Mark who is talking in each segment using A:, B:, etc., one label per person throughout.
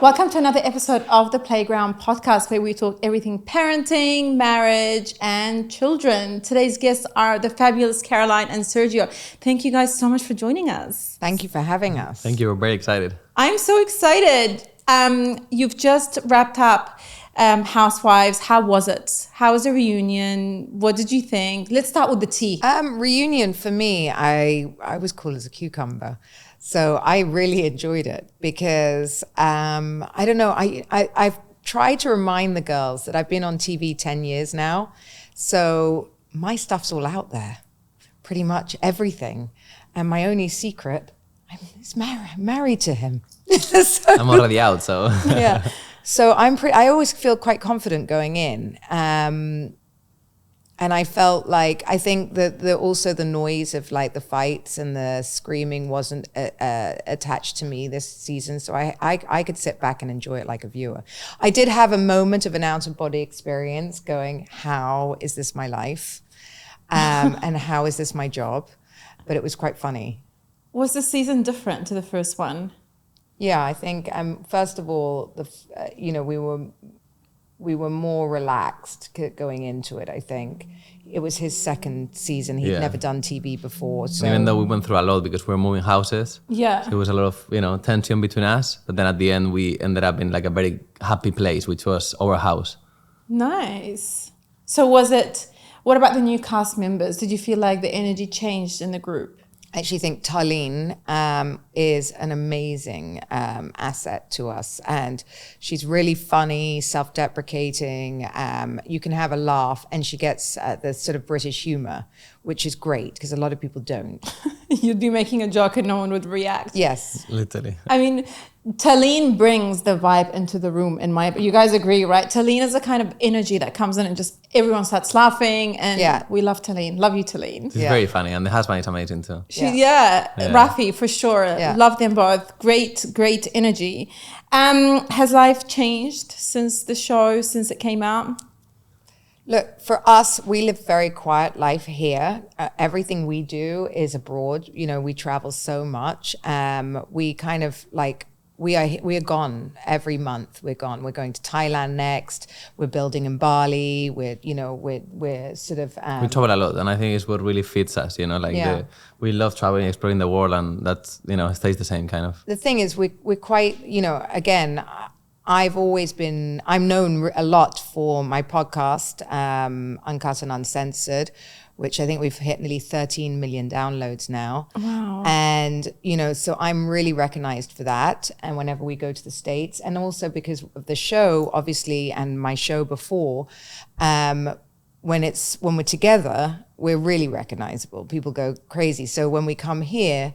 A: Welcome to another episode of the Playground Podcast, where we talk everything parenting, marriage, and children. Today's guests are the fabulous Caroline and Sergio. Thank you guys so much for joining us.
B: Thank you for having us.
C: Thank you. We're very excited.
A: I'm so excited. You've just wrapped up Housewives. How was it? How was the reunion? What did you think? Let's start with the tea.
B: Reunion for me, I was cool as a cucumber. So I really enjoyed it because, I don't know, I've tried to remind the girls that I've been on TV 10 years now. So my stuff's all out there, pretty much everything. And my only secret, I'm married to him.
C: So, I'm already out, so.
B: Yeah. So I always feel quite confident going in. And I felt like, I think that also the noise of like the fights and the screaming wasn't attached to me this season. So I could sit back and enjoy it like a viewer. I did have a moment of an out-of-body experience going, how is this my life? And how is this my job? But it was quite funny.
A: Was this season different to the first one?
B: Yeah, I think, first of all, we were more relaxed going into it, I think. It was his second season. He'd never done TV before. So.
C: Even though we went through a lot because we were moving houses.
A: Yeah.
C: So there was a lot of, tension between us. But then at the end, we ended up in like a very happy place, which was our house.
A: Nice. So what about the new cast members? Did you feel like the energy changed in the group?
B: I actually think Tarlene is an amazing asset to us, and she's really funny, self-deprecating. You can have a laugh, and she gets the sort of British humor, which is great because a lot of people don't.
A: You'd be making a joke and no one would react.
B: Yes,
C: literally.
A: I mean, Tarlene brings the vibe into the room. You guys agree, right? Tarlene is the kind of energy that comes in and just everyone starts laughing, and we love Tarlene. Love you, Tarlene.
C: She's very funny, and the husband is amazing too.
A: Rafi for sure. Yeah. Love them both. Great energy. Has life changed since the show, since it came out?
B: Look, for us, we live very quiet life here. Everything we do is abroad. We travel so much. We kind of like, we are gone every month. We're gone. We're going to Thailand next. We're building in Bali. We're sort of...
C: we travel a lot, and I think it's what really fits us, we love traveling, exploring the world, and that's, stays the same kind of.
B: The thing is, we're quite, again... I'm known a lot for my podcast, Uncut and Uncensored, which I think we've hit nearly 13 million downloads now.
A: Wow.
B: And, so I'm really recognized for that. And whenever we go to the States, and also because of the show, obviously, and my show before, when we're together, we're really recognizable. People go crazy. So when we come here,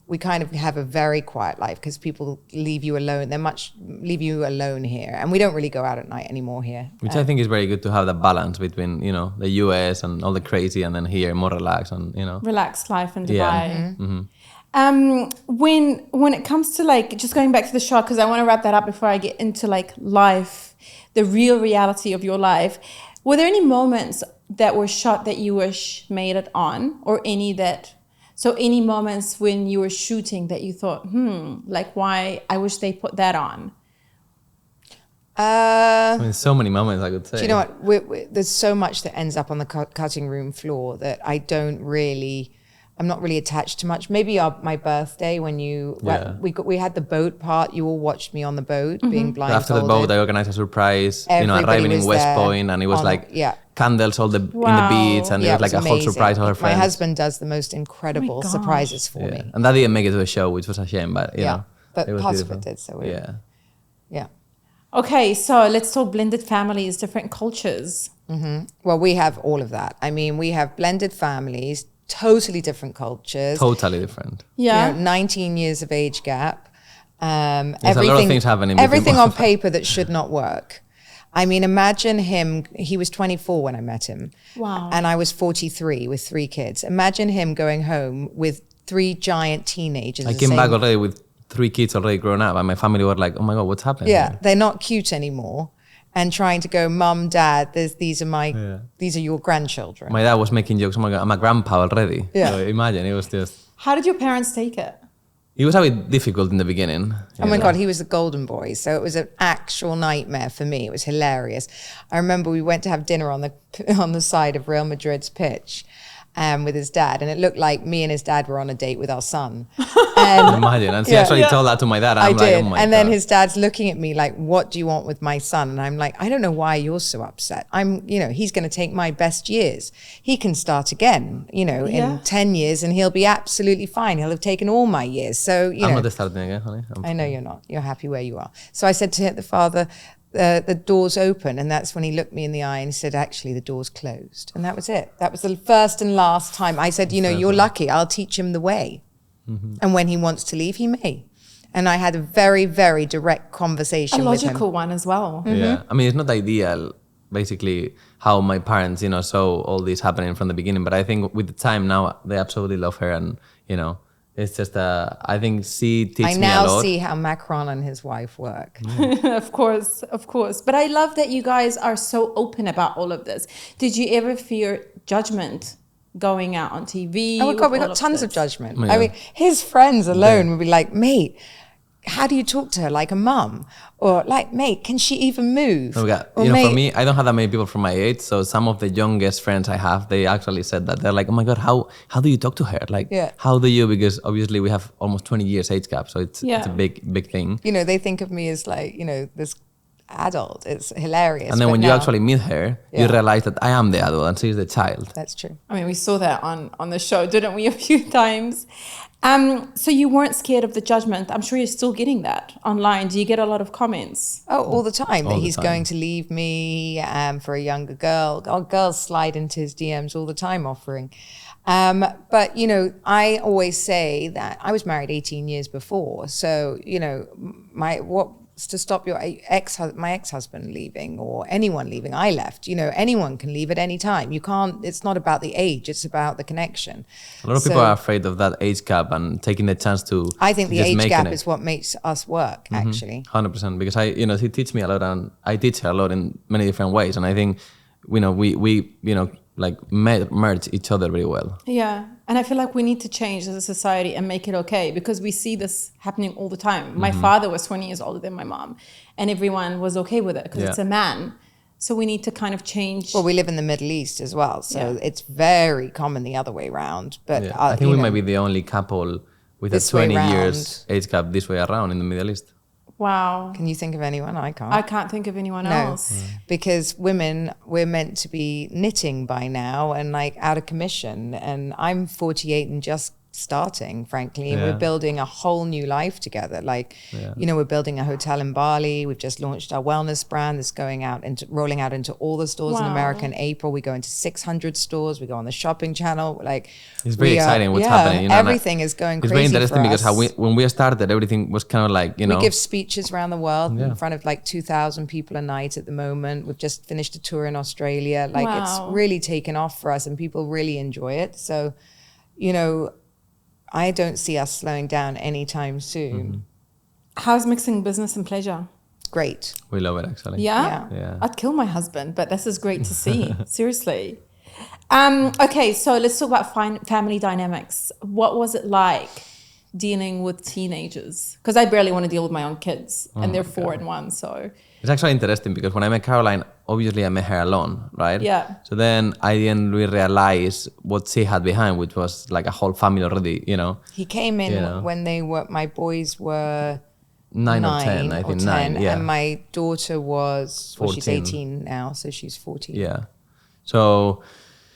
B: we kind of have a very quiet life because people leave you alone. Leave you alone here. And we don't really go out at night anymore here.
C: Which I think is very good to have that balance between, the US and all the crazy, and then here more relaxed and,
A: Relaxed life in Dubai.
C: Yeah. Mm-hmm.
A: When it comes to like, just going back to the show, because I want to wrap that up before I get into like life, the real reality of your life. Were there any moments that were shot that you wish made it on, or any moments when you were shooting that you thought, why I wish they put that on?
C: So many moments, I could say.
B: Do you know what? There's so much that ends up on the cutting room floor that I'm not really attached to much. Maybe my birthday when we had the boat part. You all watched me on the boat being blindfolded.
C: After the boat, I organized a surprise. Arriving in West Point, and it was candles in the beach, and it was like a whole surprise for her friends.
B: My husband does the most incredible surprises for me.
C: And that didn't make it to the show, which was a shame, but
B: but
C: it was
B: parts
C: beautiful.
B: of it did. So yeah.
A: Okay, so let's talk blended families, different cultures.
B: Mm-hmm. Well, we have all of that. I mean, we have blended families, totally different cultures.
C: Totally different.
A: Yeah.
B: 19 years of age gap.
C: There's a lot of things happening.
B: Everything on paper that should not work. I mean, imagine him, he was 24 when I met him.
A: Wow.
B: And I was 43 with 3 kids. Imagine him going home with 3 giant teenagers.
C: I came back already with 3 kids already grown up, and my family were like, oh my God, what's happening?
B: Yeah,
C: here?
B: They're not cute anymore. And trying to go, Mum, Dad, these are your grandchildren.
C: My dad was making jokes, oh my God, I'm a grandpa already.
B: Yeah.
C: So imagine, it was just...
A: How did your parents take it?
C: It was a bit difficult in the beginning.
B: Oh my God, he was the golden boy. So it was an actual nightmare for me. It was hilarious. I remember we went to have dinner on the side of Real Madrid's pitch with his dad. And it looked like me and his dad were on a date with our son. And
C: imagine. And she actually told that to my dad. And I'm
B: did.
C: Like, oh my
B: and
C: God.
B: then his dad's looking at me like, what do you want with my son? And I'm like, I don't know why you're so upset. He's going to take my best years. He can start again, in 10 years and he'll be absolutely fine. He'll have taken all my years. So,
C: I'm not starting again, honey.
B: I know you're not. You're happy where you are. So I said to the father, the door's open. And that's when he looked me in the eye and he said, actually, the door's closed. And that was it. That was the first and last time. I said, you're lucky. I'll teach him the way. Mm-hmm. And when he wants to leave, he may. And I had a very, very direct conversation with him.
A: A logical one as well.
C: Mm-hmm. Yeah. I mean, it's not ideal, basically, how my parents, saw all this happening from the beginning. But I think with the time now, they absolutely love her. And, it's just, I think she teaches me a lot.
B: I now see how Macron and his wife work.
A: Yeah. Of course. But I love that you guys are so open about all of this. Did you ever fear judgment going out on TV?
B: Oh my God, we got tons of judgment. Yeah. I mean, his friends alone would be like, mate, how do you talk to her like a mum? Or like, mate, can she even move?
C: Oh God. For me, I don't have that many people from my age. So some of the youngest friends I have, they actually said that. They're like, oh my God, how do you talk to her? Like, how do you? Because obviously we have almost 20 years age gap. So it's a big thing.
B: They think of me as like, this adult. It's hilarious.
C: And then when you actually meet her, you realize that I am the adult and she's the child.
B: That's true.
A: I mean, we saw that on the show, didn't we, a few times? So you weren't scared of the judgment. I'm sure you're still getting that online. Do you get a lot of comments?
B: Oh, all the time. That he's going to leave me for a younger girl. Oh, girls slide into his DMs all the time offering. But, I always say that I was married 18 years before. So, what's to stop my ex-husband leaving or anyone leaving? I left. Anyone can leave at any time. You can't, it's not about the age, it's about the connection.
C: A lot of people are afraid of that age gap and taking the chance to
B: I think the age gap is what makes us work, actually.
C: 100%, because he teaches me a lot and I teach her a lot in many different ways. And I think, we merge each other very well.
A: Yeah. And I feel like we need to change as a society and make it okay, because we see this happening all the time. My father was 20 years older than my mom and everyone was okay with it because it's a man. So we need to kind of change.
B: Well, we live in the Middle East as well. So it's very common the other way around. But
C: I think we might be the only couple with a 20 years age gap this way around in the Middle East.
A: Wow.
B: Can you think of anyone? I can't.
A: I can't think of anyone else.
B: Because women, we're meant to be knitting by now and like out of commission. And I'm 48 and just starting, frankly. And we're building a whole new life together. Like, we're building a hotel in Bali. We've just launched our wellness brand that's rolling out into all the stores in America in April. We go into 600 stores. We go on the shopping channel. Like,
C: it's very exciting what's happening.
B: Everything is going crazy.
C: It's very interesting because when we started, everything was kind of like,
B: We give speeches around the world in front of like 2,000 people a night at the moment. We've just finished a tour in Australia. Like, it's really taken off for us and people really enjoy it. So, I don't see us slowing down anytime soon.
A: How's mixing business and pleasure?
B: Great.
C: We love it, actually.
A: Yeah? I'd kill my husband, but this is great to see. Seriously. Okay, so let's talk about family dynamics. What was it like dealing with teenagers? Because I barely want to deal with my own kids, and they're 4 and 1, so...
C: It's actually interesting because when I met Caroline, obviously I met her alone, right?
A: Yeah.
C: So then I didn't really realize what she had behind, which was like a whole family already,
B: He came in when my boys were
C: 9 or 10, I think 9, yeah.
B: And my daughter was,
C: 14.
B: She's 18 now, so she's 14.
C: Yeah. So,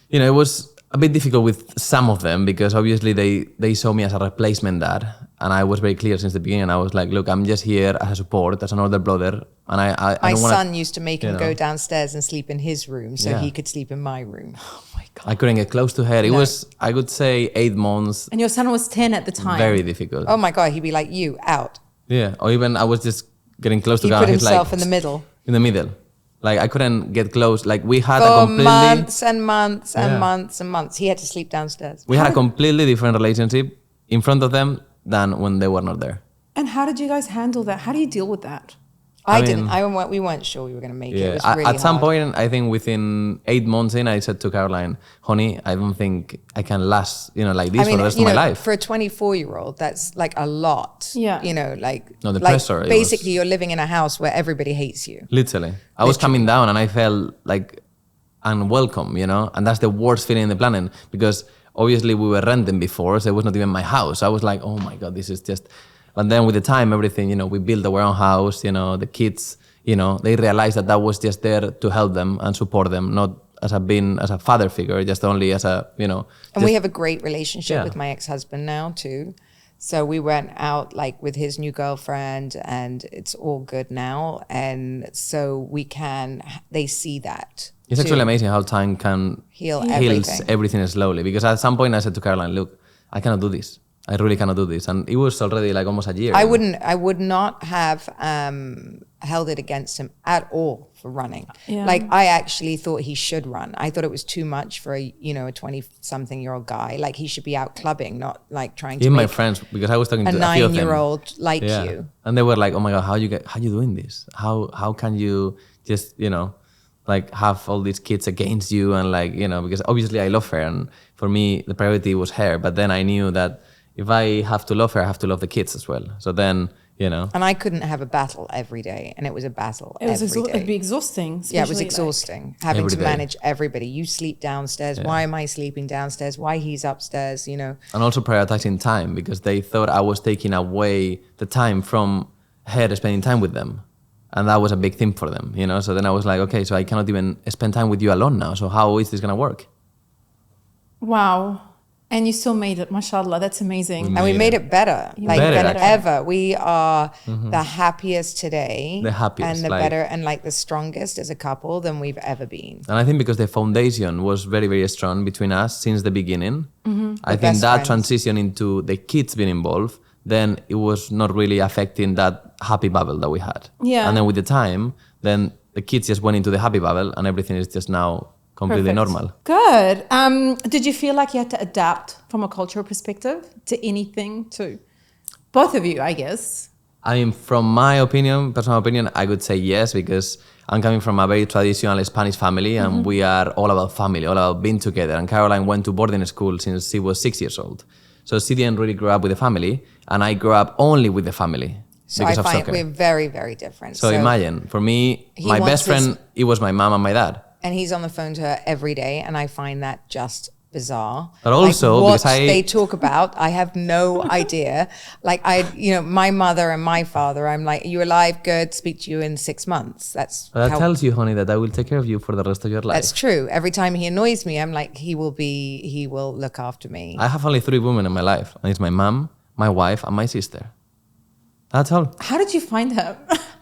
C: it was a bit difficult with some of them because obviously they saw me as a replacement dad. And I was very clear since the beginning. I was like, look, I'm just here as a support, as an older brother. And
B: my son used to make him go downstairs and sleep in his room so he could sleep in my room. Oh my God.
C: I couldn't get close to her. It was, I would say, 8 months.
A: And your son was 10 at the time.
C: Very difficult.
B: Oh my God, he'd be like, you, out.
C: Yeah, or even I was just getting close to God.
B: He put himself in the middle.
C: In the middle. Like I couldn't get close. Like we had
B: for months and months and months and months. He had to sleep downstairs.
C: We had a completely different relationship in front of them than when they were not there.
A: And how did you guys handle that? How do you deal with that?
B: We weren't sure we were going to make it.
C: Yeah.
B: It was really
C: At some
B: hard.
C: point, I think within 8 months in, I said to Caroline, honey, I don't think I can last, like this for the rest of my life.
B: For a 24-year-old, that's like a lot.
A: Yeah.
C: No, the pressure.
B: Basically, you're living in a house where everybody hates you.
C: Literally. I was coming down and I felt like unwelcome, and that's the worst feeling in the planet, because obviously we were renting before, so it was not even my house. I was like, oh my God, this is just... But then with the time, everything, we built our own house, the kids, they realized that was just there to help them and support them, not as a father figure, just only as a,
B: And we have a great relationship with my ex-husband now too. So we went out like with his new girlfriend and it's all good now. And so they see that.
C: It's actually amazing how time can
B: heals
C: everything slowly. Because at some point I said to Caroline, look, I cannot do this. I really cannot do this. And it was already like almost a year.
B: I would not have held it against him at all for running.
A: Yeah.
B: Like I actually thought he should run. I thought it was too much for a 20-something-year-old guy. Like he should be out clubbing, not like trying to
C: even
B: make
C: my friends, because I was talking to
B: a
C: a few of them.
B: 9-year-old like you.
C: And they were like, oh my God, how you doing this? How can you just, like have all these kids against you? And like, because obviously I love her. And for me, the priority was her. But then I knew that if I have to love her, I have to love the kids as well. So then,
B: And I couldn't have a battle every day. And it was a battle every day.
A: It'd be exhausting.
B: Yeah, it was exhausting. Having to manage everybody. You sleep downstairs. Why am I sleeping downstairs? Why he's upstairs, And
C: also prioritizing time, because they thought I was taking away the time from her spending time with them. And that was a big thing for them, So then I was like, okay, so I cannot even spend time with you alone now. So how is this going to work?
A: Wow. And you still made it, mashallah. That's amazing.
B: We made it better, than ever. We are the happiest today.
C: The happiest.
B: And better and the strongest as a couple than we've ever been.
C: And I think because the foundation was very, very strong between us since the beginning, I think that transition into the kids being involved, then it was not really affecting that happy bubble that we had.
A: Yeah.
C: And then with the time, then the kids just went into the happy bubble and everything is just now completely normal.
A: Good. Did you feel like you had to adapt from a cultural perspective to anything, to both of you, I guess?
C: I mean, from my opinion, personal opinion, I would say yes, because I'm coming from a very traditional Spanish family and we are all about family, all about being together. And Caroline went to boarding school since she was 6 years old. So she didn't really grow up with the family, and I grew up only with the family.
B: So I find we're very, very different.
C: So imagine, for me, my best friend, it was my mom and my dad.
B: And he's on the phone to her every day, and I find that just bizarre.
C: But also,
B: what
C: because
B: they talk about, I have no idea. My mother and my father, I'm like, are you alive? Good. Speak to you in 6 months. That
C: tells you, honey, that I will take care of you for the rest of your life.
B: That's true. Every time he annoys me, I'm like, he will look after me.
C: I have only 3 women in my life, and it's my mom, my wife, and my sister. That's all.
A: How did you find him?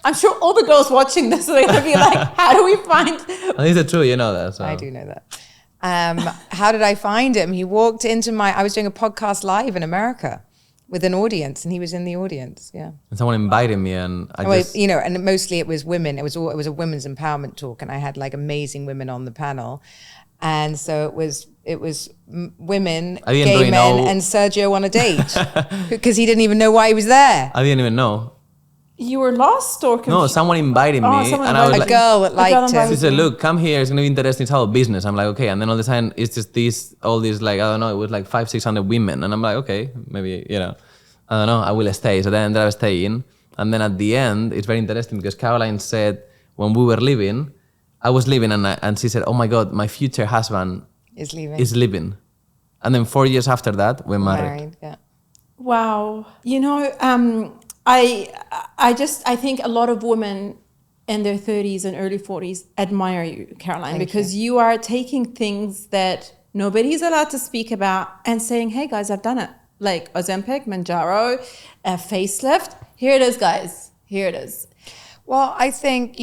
A: I'm sure all the girls watching this are going to be like, how do we find...
C: And it's true, you know that. So.
B: I do know that. How did I find him? He walked into I was doing a podcast live in America with an audience, and he was in the audience, yeah.
C: And someone invited me, and
B: and mostly it was women. It was a women's empowerment talk, and I had amazing women on the panel. And so it was women, gay men, and Sergio on a date because he didn't even know why he was there.
C: I didn't even know.
A: You were lost or confused?
C: No, someone invited me, and I was
B: a girl that liked him.
C: She said, "Look, come here. It's gonna be interesting. It's our business." I'm like, "Okay." And then all the time, it's just all these I don't know. It was 500-600 women, and I'm like, "Okay, maybe I don't know. I will stay." So then I ended up staying, and then at the end, it's very interesting because Caroline said when we were leaving, I was leaving, and she said, "Oh my God, my future husband is leaving," and then 4 years after that, we're married.
B: Yeah.
A: Wow. I think a lot of women in their 30s and early 40s admire you, Caroline, because you are taking things that nobody's allowed to speak about and saying, hey guys, I've done it. Like Ozempic, Manjaro, a facelift. Here it is, guys. Here it is.
B: Well, I think,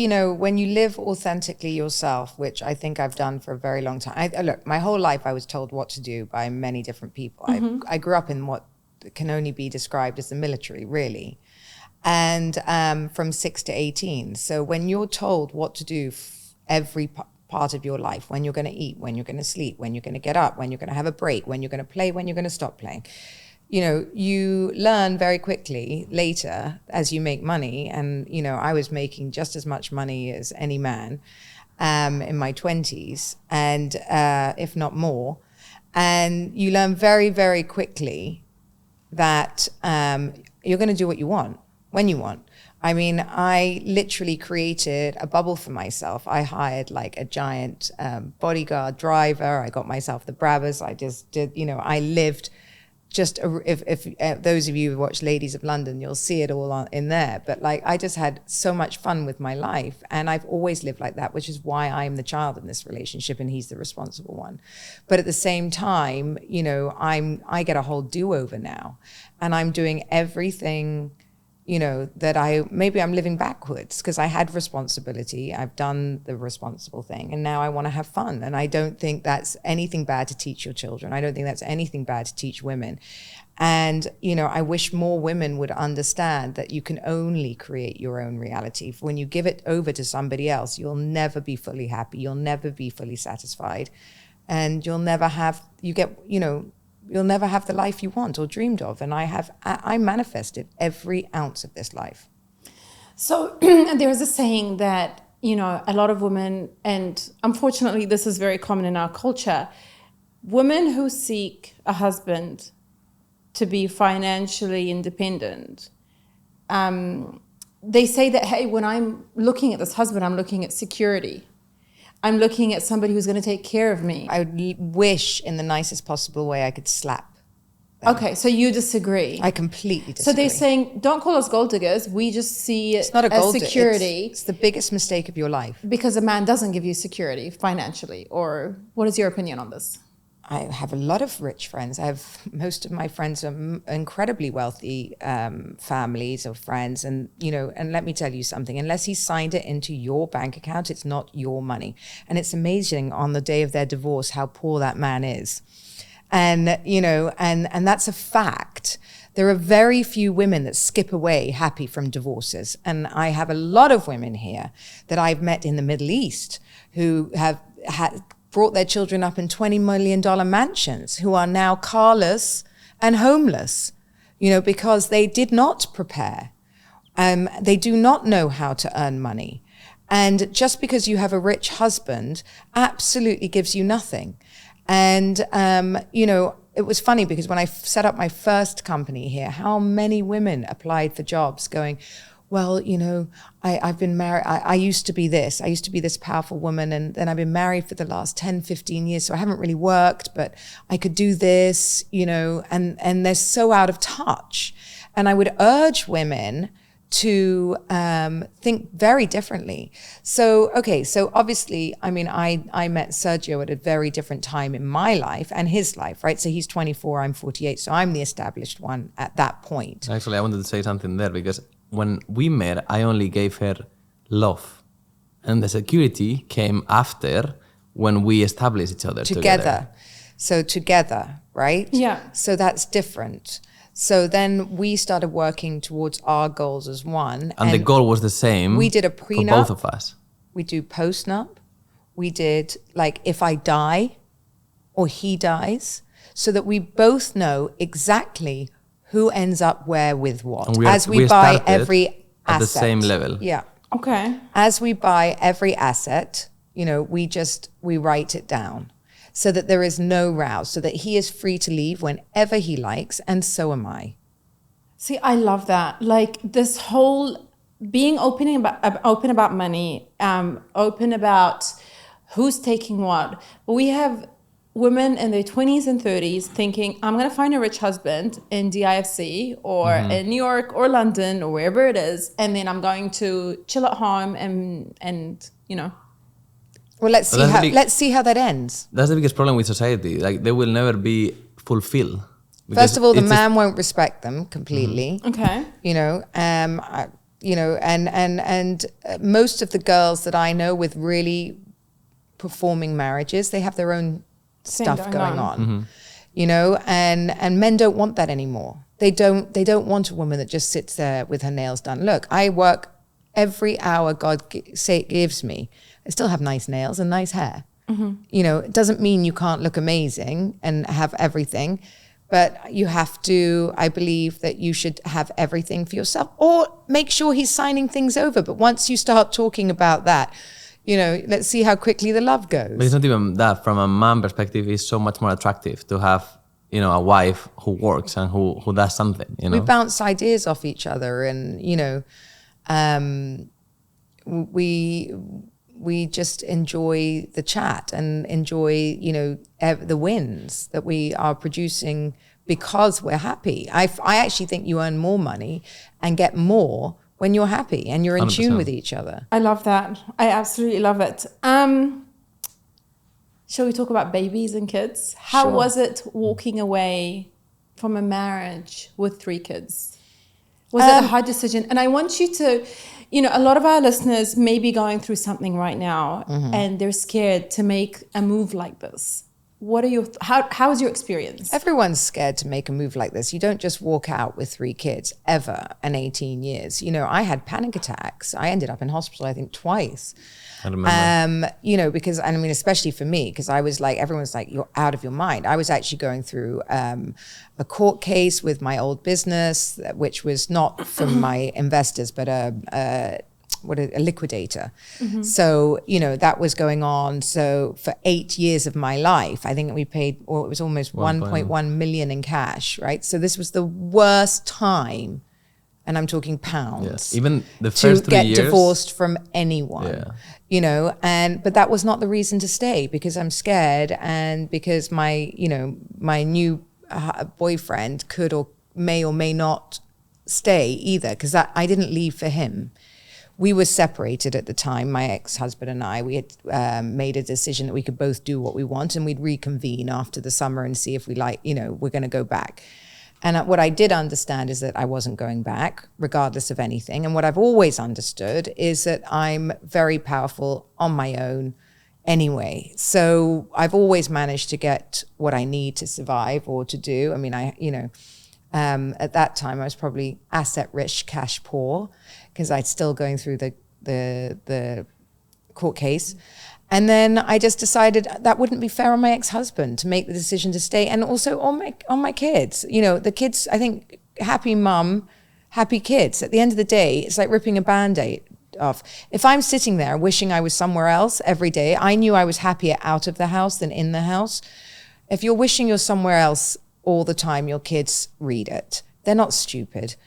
B: when you live authentically yourself, which I think I've done for a very long time. Look, my whole life I was told what to do by many different people. Mm-hmm. I grew up in what can only be described as the military, really. And from 6 to 18. So when you're told what to do every part of your life, when you're going to eat, when you're going to sleep, when you're going to get up, when you're going to have a break, when you're going to play, when you're going to stop playing, you learn very quickly later as you make money. And, I was making just as much money as any man in my 20s, and if not more. And you learn very, very quickly that you're going to do what you want, when you want. I mean, I literally created a bubble for myself. I hired like a giant bodyguard driver. I got myself the Brabus. I just did, I lived just, if those of you who watch Ladies of London, you'll see it all in there. But like, I just had so much fun with my life. And I've always lived like that, which is why I'm the child in this relationship and he's the responsible one. But at the same time, I get a whole do-over now. And I'm doing everything that maybe I'm living backwards because I had responsibility. I've done the responsible thing and now I want to have fun. And I don't think that's anything bad to teach your children. I don't think that's anything bad to teach women. And, I wish more women would understand that you can only create your own reality. When you give it over to somebody else, you'll never be fully happy. You'll never be fully satisfied. And you'll never have the life you want or dreamed of. And I manifested every ounce of this life.
A: So there's a saying that, a lot of women, and unfortunately this is very common in our culture, women who seek a husband to be financially independent, they say that, hey, when I'm looking at this husband, I'm looking at security. I'm looking at somebody who's going to take care of me.
B: I would wish in the nicest possible way I could slap them.
A: Okay, so you disagree.
B: I completely disagree.
A: So they're saying, don't call us gold diggers. We just see
B: it's not a gold
A: as security.
B: It's the biggest mistake of your life.
A: Because a man doesn't give you security financially. Or what is your opinion on this?
B: I have a lot of rich friends. Most of my friends are incredibly wealthy families or friends. And, and let me tell you something, unless he signed it into your bank account, it's not your money. And it's amazing on the day of their divorce how poor that man is. And, and that's a fact. There are very few women that skip away happy from divorces. And I have a lot of women here that I've met in the Middle East who have brought their children up in $20 million mansions, who are now carless and homeless, because they did not prepare. They do not know how to earn money. And just because you have a rich husband absolutely gives you nothing. And, it was funny because when I set up my first company here, how many women applied for jobs going, well, I've been married. I used to be this. I used to be this powerful woman. And then I've been married for the last 10, 15 years. So I haven't really worked, but I could do this, and they're so out of touch. And I would urge women to think very differently. So obviously, I met Sergio at a very different time in my life and his life, right? So he's 24, I'm 48. So I'm the established one at that point.
C: Actually, I wanted to say something there because when we met, I only gave her love. And the security came after when we established each other together.
B: So together, right?
A: Yeah.
B: So that's different. So then we started working towards our goals as one.
C: And the goal was the same.
B: We did a prenup.
C: For both of us.
B: We do postnup. We did if I die or he dies, so that we both know exactly who ends up where with what. As we buy every asset.
C: At the same level.
B: Yeah.
A: Okay.
B: As we buy every asset, we write it down so that there is no row, so that he is free to leave whenever he likes, and so am I.
A: See, I love that. Like this whole being open about money, open about who's taking what. But we have women in their 20s and 30s thinking, I'm going to find a rich husband in DIFC or in New York or London or wherever it is, and then I'm going to chill at home and
B: Well, let's see how that ends.
C: That's the biggest problem with society. Like they will never be fulfilled.
B: First of all, the man won't respect them completely.
A: Okay.
B: And most of the girls that I know with really performing marriages, they have their own stuff going on. And men don't want that anymore. They don't want a woman that just sits there with her nails done. Look, I work every hour God gives me. I still have nice nails and nice hair. It doesn't mean you can't look amazing and have everything, But you have to, I believe that you should have everything for yourself, or make sure he's signing things over. But once you start talking about that, you know, let's see how quickly the love goes.
C: But it's not even that. From a man perspective, it's so much more attractive to have, you know, a wife who works and who does something, you know.
B: We bounce ideas off each other, and, you know, we just enjoy the chat and enjoy, you know, the wins that we are producing because we're happy. I actually think you earn more money and get more when you're happy and you're in
C: 100%.
B: tune with each other.
A: I love that. I absolutely love it. Shall we talk about babies and kids? How
B: Sure.
A: was it walking away from a marriage with 3 kids? Was it a hard decision? And I want you to, you know, a lot of our listeners may be going through something right now and they're scared to make a move like this. What are your, how was your experience?
B: Everyone's scared to make a move like this. You don't just walk out with 3 kids ever in 18 years. You know, I had panic attacks. I ended up in hospital, I think, twice.
C: I remember.
B: You know, because, I mean, especially for me, because I was like, everyone's like, you're out of your mind. I was actually going through a court case with my old business, which was not from my investors, but a liquidator. So, you know, that was going on. So for 8 years of my life, I think we paid, or it was almost 1.1 million in cash, right? So this was the worst time, and I'm talking pounds.
C: Yes. Even the first 3 years.
B: To get divorced from anyone.
C: Yeah.
B: You know, but that was not the reason to stay, because I'm scared, and because my new boyfriend could or may not stay either, because I didn't leave for him. We were separated at the time, my ex-husband and I. We had made a decision that we could both do what we want, and we'd reconvene after the summer and see if we we're going to go back. And what I did understand is that I wasn't going back, regardless of anything. And what I've always understood is that I'm very powerful on my own anyway. So I've always managed to get what I need to survive or to do. I mean, at that time I was probably asset rich, cash poor, because I'd still going through the court case. And then I just decided that wouldn't be fair on my ex-husband to make the decision to stay, and also on my kids. You know, the kids, I think, happy mum, happy kids. At the end of the day, it's like ripping a Band-Aid off. If I'm sitting there wishing I was somewhere else every day, I knew I was happier out of the house than in the house. If you're wishing you're somewhere else all the time, your kids read it. They're not stupid.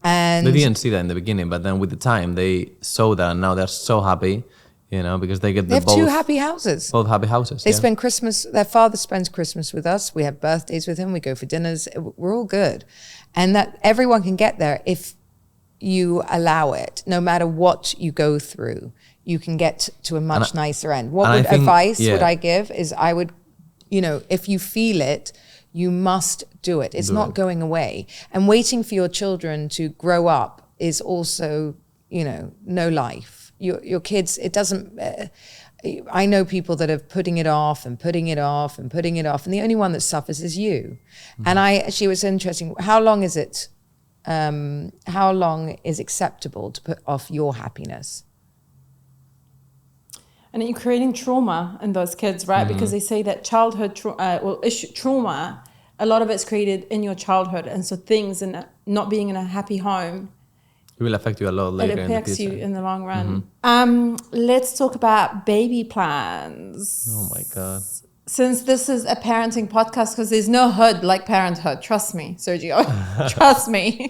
B: And
C: They didn't see that in the beginning, but then with the time, they saw that, and now they're so happy. You know, because they get
B: they have 2 happy houses.
C: Both happy houses.
B: They spend Christmas, their father spends Christmas with us. We have birthdays with him. We go for dinners. We're all good. And that everyone can get there if you allow it. No matter what you go through, you can get to a much nicer end. What advice would I give is I would, you know, if you feel it, you must do it. It's not going away. And waiting for your children to grow up is also, you know, no life. Your kids, it doesn't, I know people that are putting it off and putting it off and putting it off, and the only one that suffers is you. And she was interesting, how long is acceptable to put off your happiness?
A: And you're creating trauma in those kids, right? Because they say that childhood trauma, a lot of it's created in your childhood. And so things and not being in a happy home,
C: it will affect you a lot later.
A: It affects
C: in the
A: you in the long run. Let's talk about baby plans.
C: Oh my God.
A: Since this is a parenting podcast, because there's no hood like parenthood. Trust me, Sergio. Trust me.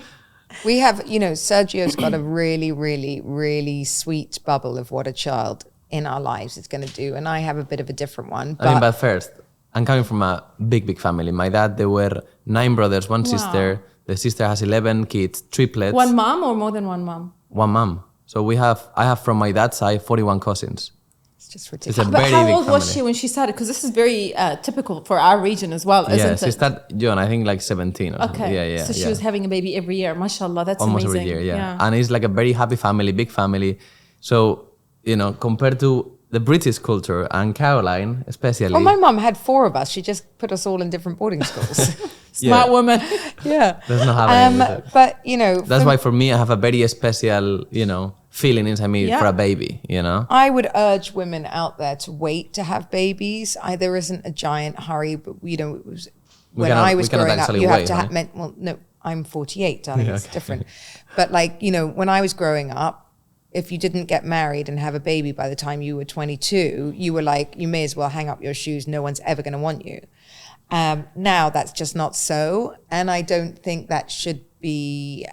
B: We have, you know, Sergio's got a really, really, really sweet bubble of what a child in our lives is going to do. And I have a bit of a different one.
C: But first, I'm coming from a big family. My dad, there were 9 brothers, 1 sister. The sister has 11 kids, triplets.
A: 1 mom or more than 1 mom?
C: 1 mom. So I have from my dad's side 41 cousins.
B: It's just
C: It's
B: ridiculous.
C: a
A: But
C: very
A: how
C: big
A: old was
C: family.
A: she when she started? Because this is very typical for our region as well, isn't
C: Yeah,
A: it?
C: she started young, I think like 17 or something. Yeah.
A: So she was having a baby every year. MashaAllah, that's
C: almost
A: amazing.
C: every year, yeah. And it's like a very happy family, big family. So, you know, compared to the British culture and Caroline especially.
B: Well, my mum had 4 of us. She just put us all in different boarding schools.
A: Smart woman.
B: Yeah.
C: There's no having with it.
B: But, you know.
C: That's why for me, I have a very special, you know, feeling inside me for a baby, you know?
B: I would urge women out there to wait to have babies. There isn't a giant hurry, but, you know, when I was
C: cannot
B: growing up,
C: actually
B: you have
C: wait,
B: to
C: honey.
B: well, no, I'm 48, darling.
C: Yeah,
B: It's
C: okay.
B: different. But like, you know, when I was growing up, if you didn't get married and have a baby by the time you were 22, you were like, you may as well hang up your shoes. No one's ever going to want you. Now that's just not so. And I don't think that should be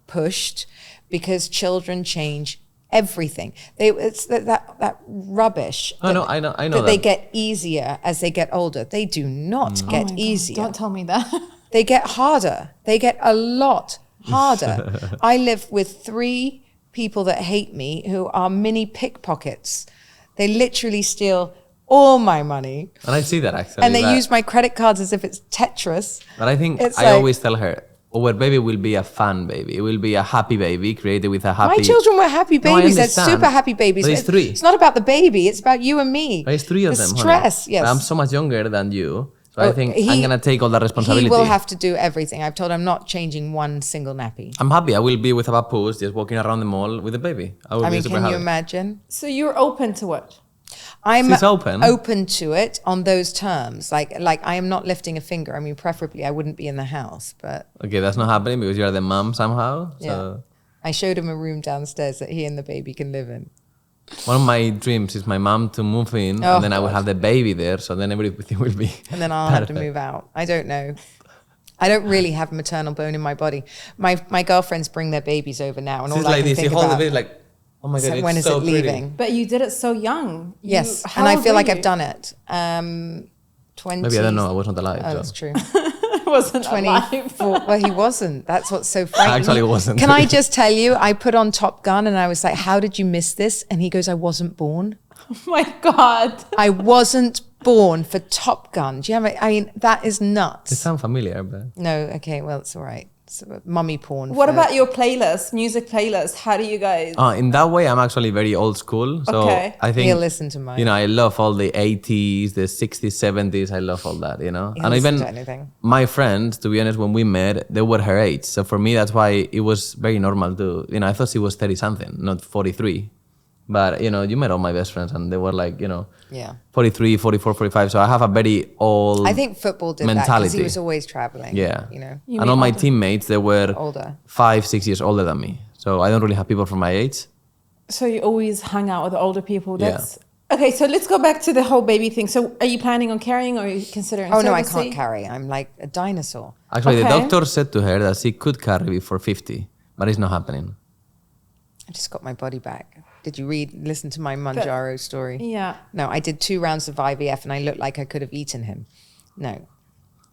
B: pushed, because children change everything. It's that rubbish.
C: I know that.
B: They get easier as they get older. They do not
A: Oh
B: get
A: my God,
B: easier.
A: don't tell me that.
B: They get harder. They get a lot harder. I live with 3 people that hate me who are mini pickpockets. They literally steal all my money.
C: And I see that actually.
B: And they use my credit cards as if it's Tetris.
C: But I think
B: It's
C: I
B: like-
C: always tell her, our baby will be a fun baby. It will be a happy baby created with a happy...
B: My children were happy
C: No, I
B: babies. They're
C: understand.
B: super happy babies.
C: But it's 3.
B: It's not about the baby. It's about you and me.
C: But it's 3 of
B: the
C: them,
B: stress,
C: honey.
B: yes.
C: But I'm so much younger than you. So I think I'm
B: he-
C: going to take all the responsibility.
B: He will have to do everything. I've told him I'm not changing one single nappy.
C: I'm happy. I will be with a papoose just walking around the mall with the baby. I will
B: I
C: be
B: mean,
C: super
B: can
C: happy.
B: you imagine?
A: So you're open to it.
B: I'm
C: She's open.
B: open to it on those terms. Like I am not lifting a finger. I mean, preferably I wouldn't be in the house, but
C: Okay, that's not happening because you're the mom somehow.
B: yeah.
C: So
B: I showed him a room downstairs that he and the baby can live in.
C: one of my dreams is my mom to move in
B: Oh,
C: and then I will
B: God.
C: have the baby there. So then everything will be...
B: And then I'll have to move out. I don't know. I don't really have maternal bone in my body. My girlfriends bring their babies over now, and
C: It's
B: all I
C: like
B: can
C: this. You
B: think
C: hold the
B: about
C: baby like, oh my God,
B: so
C: it's
B: when is
C: so
B: it
C: pretty.
B: leaving?
A: But you did it so young.
B: Yes,
A: How
B: and I
A: old
B: feel
A: were
B: like
A: you?
B: I've done it. 20.
C: Maybe I don't know. I wasn't alive.
B: Oh,
C: so.
B: that's true.
A: I wasn't
B: 24.
A: alive.
B: Well, he wasn't. That's what's so frightening.
C: Actually, it wasn't.
B: Can I just tell you? I put on Top Gun, and I was like, "How did you miss this?" And he goes, "I wasn't born.
A: Oh my God.
B: I wasn't born for Top Gun." Do you have? I mean, that is
C: It
B: nuts.
C: sounds familiar, but...
B: No, okay, well, it's all right. So, mummy porn.
A: What
B: for-
A: about your playlist, music playlist? How do you guys?
C: In that way, I'm actually very old school. So
A: Okay.
C: I think...
B: He'll listen to mine.
C: You know, I love all the 80s, the 60s, 70s. I love all that, you know?
B: He'll
C: and
B: listen
C: even
B: to anything.
C: my friends, to be honest, when we met, they were her age. So for me, that's why it was very normal to... You know, I thought she was 30-something, not 43. But, you know, you met all my best friends and they were like, you know...
B: Yeah.
C: 43, 44, 45. So I have a very old
B: I think football did that because
C: mentality.
B: he was always traveling.
C: Yeah.
B: You know,
A: You
C: and all
A: mean
C: my
A: older?
C: teammates, they were
B: older.
C: 5-6 years older than me. So I don't really have people from my age.
A: So you always hung out with older people.
C: Yeah.
A: That's okay. So let's go back to the whole baby thing. So are you planning on carrying, or are you considering?
B: Oh no, I
A: surrogacy?
B: can't carry. I'm like a dinosaur.
C: Actually, the
A: Okay.
C: doctor said to her that she could carry before 50, but it's not happening.
B: I just got my body back. Did you listen to my Manjaro story?
A: Yeah.
B: No, I did 2 rounds of IVF and I looked like I could have eaten him. No,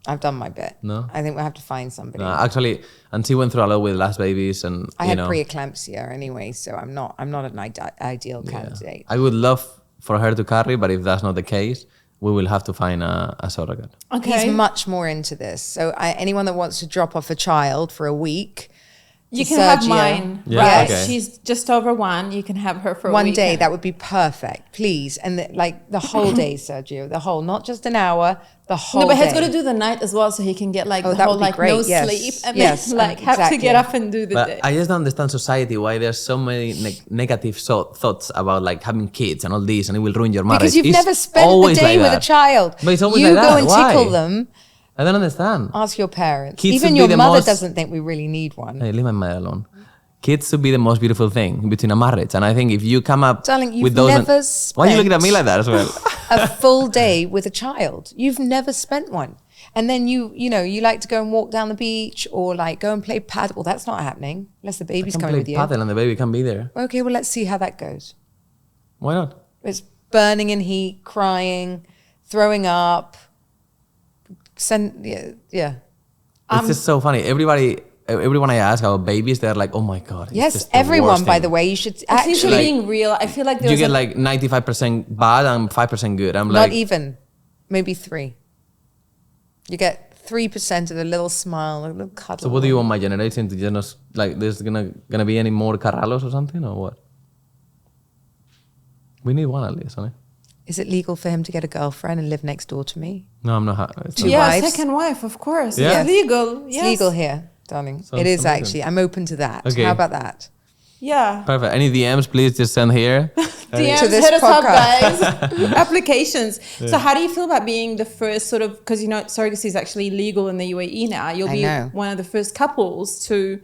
B: I've done my bit.
C: No?
B: I think we'll have to find somebody.
C: No, actually, and she went through a lot with last babies, and
B: I
C: you
B: had
C: know,
B: preeclampsia anyway, so I'm not an ideal
C: yeah.
B: candidate.
C: I would love for her to carry, but if that's not the case, we will have to find a surrogate.
A: Okay.
B: He's much more into this. So anyone that wants to drop off a child for a week,
A: You
B: to
A: can have
B: Sergio.
A: mine.
C: Yeah,
A: right?
C: okay.
A: She's just over 1. You can have her for a
B: one
A: weekend.
B: day, that would be perfect, please. And the whole day, Sergio, the whole, not just an hour, the whole
A: No, but
B: day.
A: he's got to do the night as well, so he can get like
B: Oh,
A: the
B: that
A: whole
B: would be
A: like
B: great,
A: no
B: yes.
A: sleep and
B: Yes,
A: then like have to
B: exactly.
A: get up and do the
C: But
A: day.
C: I just don't understand society why there's so many negative thoughts about like having kids and all this, and it will ruin your marriage.
B: Because you've
C: It's
B: never spent the
C: always
B: day
C: like
B: with a
C: that.
B: child.
C: But it's always
B: you
C: like
B: go
C: that.
B: and
C: Why?
B: tickle them.
C: I don't understand.
B: Ask your parents.
C: Kids
B: Even
C: should be
B: your
C: the
B: mother
C: most-
B: doesn't think we really need one.
C: Hey, leave my mother alone. Kids should be the most beautiful thing between a marriage, and I think if you come up
B: Darling, you've
C: with those,
B: never
C: why are you looking at me
B: spent-
C: like that as well?
B: A full day with a child. You've never spent one. And then you know, you like to go and walk down the beach or like go and play paddle. Well, that's not happening unless the
C: I
B: baby's
C: can
B: coming
C: play
B: with you.
C: paddle and the baby can be there.
B: Okay, well, let's see how that goes.
C: Why not?
B: It's burning in heat, crying, throwing up. Yeah.
C: It's just so funny. Everyone I ask about babies, they're like, "Oh my god!" It's
B: Yes,
C: just the
B: everyone,
C: worst
B: by
C: thing."
B: the way, you should
A: It's
B: actually
A: usually being real. I feel like
C: You
A: there's
C: get like 95% bad and 5% good. I'm like,
B: not even, maybe 3. You get 3% of a little smile, a little cuddle.
C: so what do you want my generation to just like? There's gonna be any more Carrallos or something or what? We need one at least, honey.
B: Is it legal for him to get a girlfriend and live next door to me?
C: No, I'm not. It's
B: Two
C: not-
A: yeah,
B: wives.
A: second wife, of course.
C: Yeah?
A: It's legal.
B: It's
A: Yes.
B: legal here, darling.
C: Sounds
B: it is
C: amazing.
B: actually. I'm open to that.
C: Okay.
B: How about that?
A: Yeah.
C: Perfect. Any DMs, please just send here.
A: DMs,
B: To this
A: hit us up,
B: podcast.
A: guys. Applications. So how do you feel about being the first sort of, because you know surrogacy is actually legal in the UAE now. You'll be one of the first couples to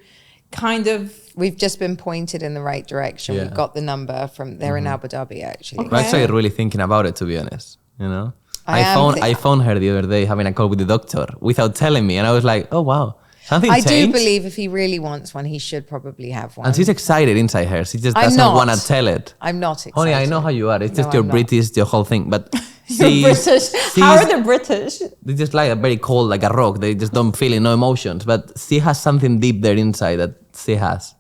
A: kind of.
B: We've just been pointed in the right direction.
C: Yeah.
B: We've got the number from there in Abu Dhabi, actually.
C: I'm actually really thinking about it, to be honest. You know,
B: I
C: I phoned her the other day having a call with the doctor without telling me, and I was like, oh wow, something
B: I
C: changed.
B: do believe if he really wants one, he should probably have one.
C: And she's excited inside her. She just
B: I'm
C: doesn't
B: not.
C: want to tell it.
B: I'm not excited.
C: Honey, I know how you are. It's just
B: No,
C: your
B: I'm not.
C: British, your whole thing. But
A: You're British. How are the British?
C: They just like a very cold, like a rock. They just don't feel no emotions. But she has something deep there inside that she has.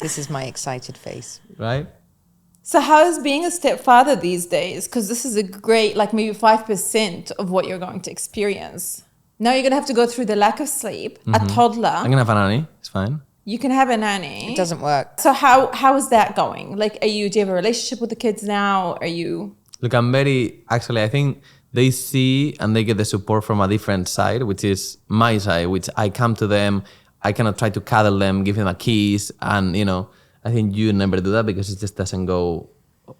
B: This is my excited face.
C: Right?
A: So how is being a stepfather these days? Because this is a great, like maybe 5% of what you're going to experience. Now you're going to have to go through the lack of sleep, a toddler.
C: I'm going to have a nanny. It's fine.
A: You can have a nanny.
B: It doesn't work.
A: So how is that going? Like, do you have a relationship with the kids now? Are you?
C: Look, I think they see and they get the support from a different side, which is my side, which I come to them, I cannot try to cuddle them, give them a kiss. And, you know, I think you never do that because it just doesn't go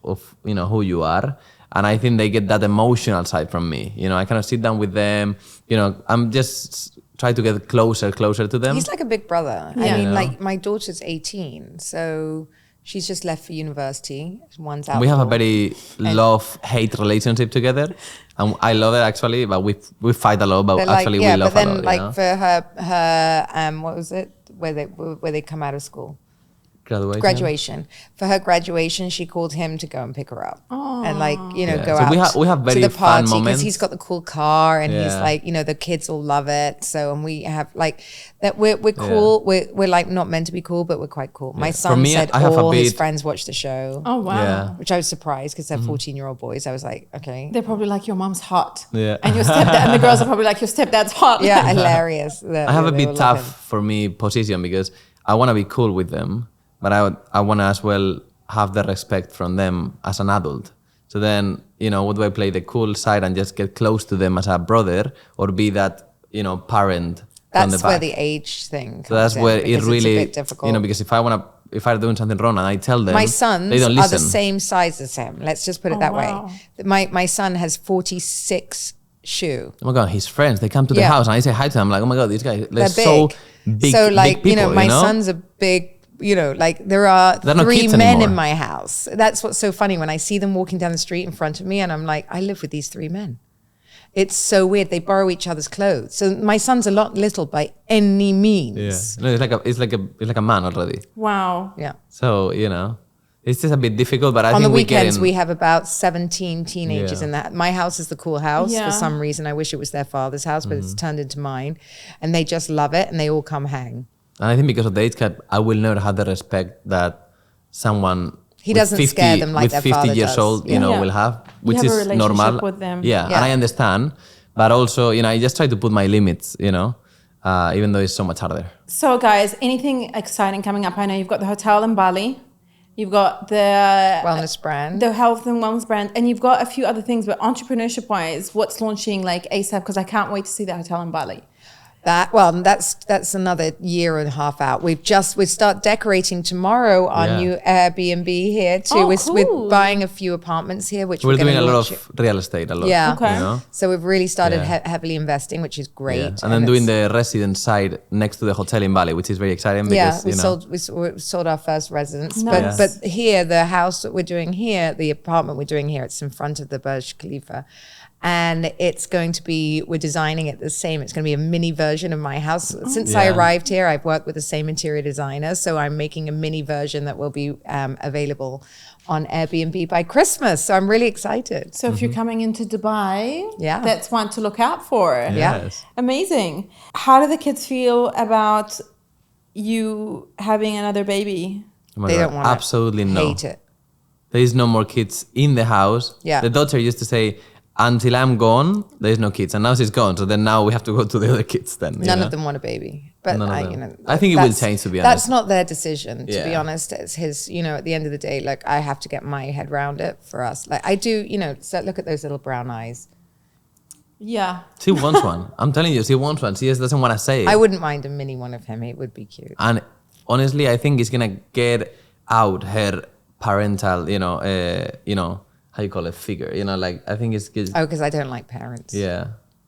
C: of, you know, who you are. And I think they get that emotional side from me. You know, I cannot sit down with them. You know, I'm just try to get closer to them.
B: He's like a big brother.
A: Yeah.
B: I mean,
C: You know?
B: like my daughter's 18, so she's just left for university. One's out.
C: We have a
B: the door.
C: very love-hate relationship together. And I love it actually, but we fight a lot, but
B: But
C: actually we love
B: but then
C: a lot.
B: like
C: you know?
B: for her what was it? Where they come out of school. Graduation. For her graduation, she called him to go and pick her up. And like, you know,
C: Yeah.
B: go
C: So
B: out
C: we have very
B: to the
C: fun
B: party because
C: moments.
B: he's got the cool car and he's
C: Yeah.
B: like, you know, the kids all love it. So, and we have like that we're cool. We're like not meant to be cool, but we're quite cool. My
C: For
B: son
C: me,
B: said
C: I have a
B: all his
C: bit-
B: friends watch the show.
A: Oh wow.
C: Yeah.
B: Which I was surprised because they're 14-year-old boys. I was like, okay.
A: They're probably like your mom's hot.
C: Yeah.
A: And your stepdad and the girls are probably like your stepdad's hot.
B: Yeah, hilarious.
C: I have a bit tough for me position because I want to be cool with them, but I want to as well have the respect from them as an adult. So then, you know, what do I play the cool side and just get close to them as a brother or be that, you know, parent from the
B: That's where
C: back?
B: the age thing comes
C: So that's
B: in
C: where it
B: because
C: really,
B: it's a bit difficult.
C: you know, because if I'm doing something wrong and I tell them,
B: My sons
C: they don't
B: are
C: listen.
B: the same size as him. Let's just put it that
A: wow.
B: way. My son has 46 shoe.
C: Oh my God, his friends, they come to the
B: Yeah.
C: house and I say hi to them. I'm like, oh my God, these guys, they're
B: They're
C: so
B: big.
C: big.
B: So like,
C: big people,
B: you know, my son's a big, you know, like there are
C: They're not
B: 3
C: kids
B: men
C: anymore.
B: in my house. That's what's so funny when I see them walking down the street in front of me and I'm like, I live with these 3 men. It's so weird. They borrow each other's clothes. So my son's a lot little by any means.
C: Yeah. No, it's like a man already.
A: Wow.
B: Yeah.
C: So, you know, it's just a bit difficult, but I
B: On
C: think
B: the weekends,
C: we
B: we have about 17 teenagers
C: Yeah.
B: in that. My house is the cool house
A: Yeah.
B: for some reason. I wish it was their father's house, but it's turned into mine. And they just love it and they all come hang.
C: And I think because of the age gap, I will never have the respect that someone
B: He
C: with
B: doesn't scare them like
C: with
B: their
C: 50
B: father
C: years
B: does.
C: old, you know,
A: Yeah.
C: will have, which
A: have a
C: is
A: relationship
C: normal.
A: with them.
C: Yeah,
B: Yeah.
C: and I understand. But also, you know, I just try to put my limits, you know, even though it's so much harder.
A: So guys, anything exciting coming up? I know you've got the hotel in Bali. You've got the
B: Wellness brand.
A: the health and wellness brand, and you've got a few other things. But entrepreneurship wise, what's launching like ASAP? Because I can't wait to see the hotel in Bali.
B: That's another year and a half out. We start decorating tomorrow our
C: Yeah.
B: new Airbnb here too.
A: Oh,
B: We're
A: cool.
B: buying a few apartments here, which
C: We're
B: gonna
C: doing a lot
B: launch
C: of real estate, a lot.
B: Yeah.
A: Okay.
C: You know?
B: So we've really started
C: Yeah.
B: heavily investing, which is great.
C: Yeah. And then doing
B: it's-
C: the resident side next to the hotel in Bali, which is very exciting because,
B: we
C: you know,
B: sold our first residence,
A: Nice.
B: but here the house that we're doing here, the apartment we're doing here, it's in front of the Burj Khalifa, and it's going to be, we're designing it the same. It's going to be a mini version of my house. Since I
C: Yeah.
B: arrived here, I've worked with the same interior designer, so I'm making a mini version that will be available on Airbnb by Christmas. So I'm really excited.
A: So if you're coming into Dubai,
B: Yeah.
A: that's one to look out for.
B: Yeah.
C: yes.
A: Amazing. How do the kids feel about you having another baby?
C: Oh my
B: They
C: God,
B: don't want
C: absolutely
B: to
C: no.
B: hate it.
C: There is no more kids in the house.
B: Yeah.
C: The daughter used to say, until I'm gone, there is no kids. And now she's gone. So then now we have to go to the other kids then. you
B: None
C: know?
B: of them want a baby, but
C: None of
B: I,
C: them.
B: you know,
C: I think it will
B: that's-
C: change, to be
B: That's
C: honest.
B: not their decision, to be
C: Yeah.
B: honest. It's his, you know, at the end of the day, like I have to get my head around it for us. Like I do, you know, so look at those little brown eyes.
A: Yeah.
C: She wants one. I'm telling you, she wants one. She just doesn't want to say it.
B: I wouldn't mind a mini one of him. It would be cute.
C: And honestly, I think it's going to get out her parental, how you call it, figure. Like I think it's good.
B: Oh, because I don't like parents.
C: Yeah.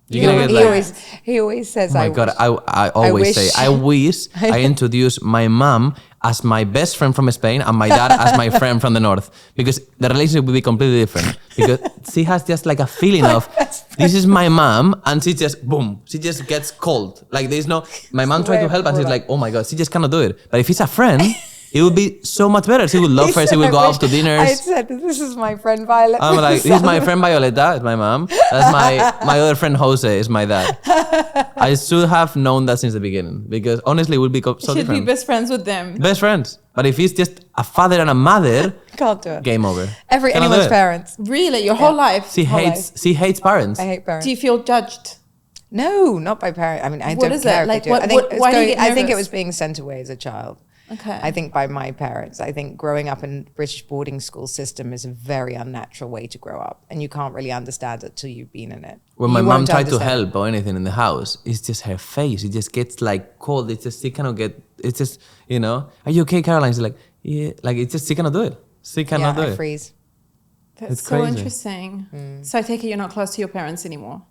B: He
C: You're gonna get
B: he always says,
C: oh my God, I always say, I wish I introduced my mom as my best friend from Spain and my dad as my friend from the north, because the relationship would be completely different. Because she has just like a feeling of, this is my mom, and she just, boom, she just gets cold. Like there's no, my mom tried to help and she's like, oh my God, she just cannot do it. But if it's a friend, it would be so much better. She would love her. She would go out to dinners.
B: I said, this is my friend Violet.
C: I'm like, this is my friend Violeta, it's my mom. That's my other friend Jose, is my dad. I should have known that since the beginning, because honestly, it would be so
A: Should
C: different.
A: be best friends with them.
C: Best friends. But if it's just a father and a mother,
B: Can't do it.
C: game over.
B: Anyone's parents.
A: Really, your whole life.
C: She hates parents.
B: I hate parents.
A: Do you feel judged?
B: No, not by parents. I mean, I
A: What
B: don't
A: is
B: care
A: it?
B: if
A: Like,
B: they do.
A: what-
B: I think
A: what- why do you get
B: I think it
A: nervous?
B: was being sent away as a child.
A: Okay.
B: I think by my parents. I think growing up in British boarding school system is a very unnatural way to grow up, and you can't really understand it till you've been in it.
C: When my
B: You
C: mom
B: won't
C: tried to
B: understand.
C: help or anything in the house, it's just her face. It just gets like cold. It's just, she cannot get, it's just, are you okay, Caroline? She's like, yeah. Like, it's just, she cannot do it. She cannot do
B: I
C: it.
B: freeze.
A: That's
C: It's
A: so
C: crazy.
A: interesting. So I take it you're not close to your parents anymore.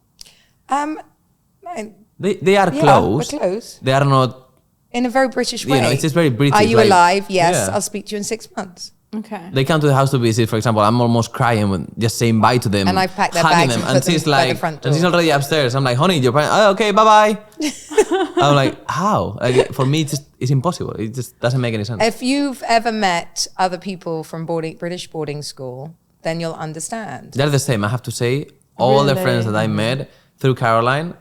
C: They are
B: Yeah,
C: close.
B: we're close.
C: They are not,
B: In a very British way.
C: it's just very British.
B: Are you
C: like,
B: alive? Yes.
C: yeah.
B: I'll speak to you in 6 months.
A: Okay.
C: They come to the house to visit, for example. I'm almost crying when just saying bye to them.
B: And I've packed their
C: hugging
B: bags
C: them,
B: and
C: and
B: put them
C: she's
B: by the
C: like,
B: front
C: and she's
B: door.
C: already upstairs. I'm like, honey, your parents. Oh, okay, bye bye. I'm like, how? Like, for me, it's impossible. It just doesn't make any sense.
B: If you've ever met other people from British boarding school, then you'll understand.
C: They're the same. I have to say, all the friends that I met through Caroline,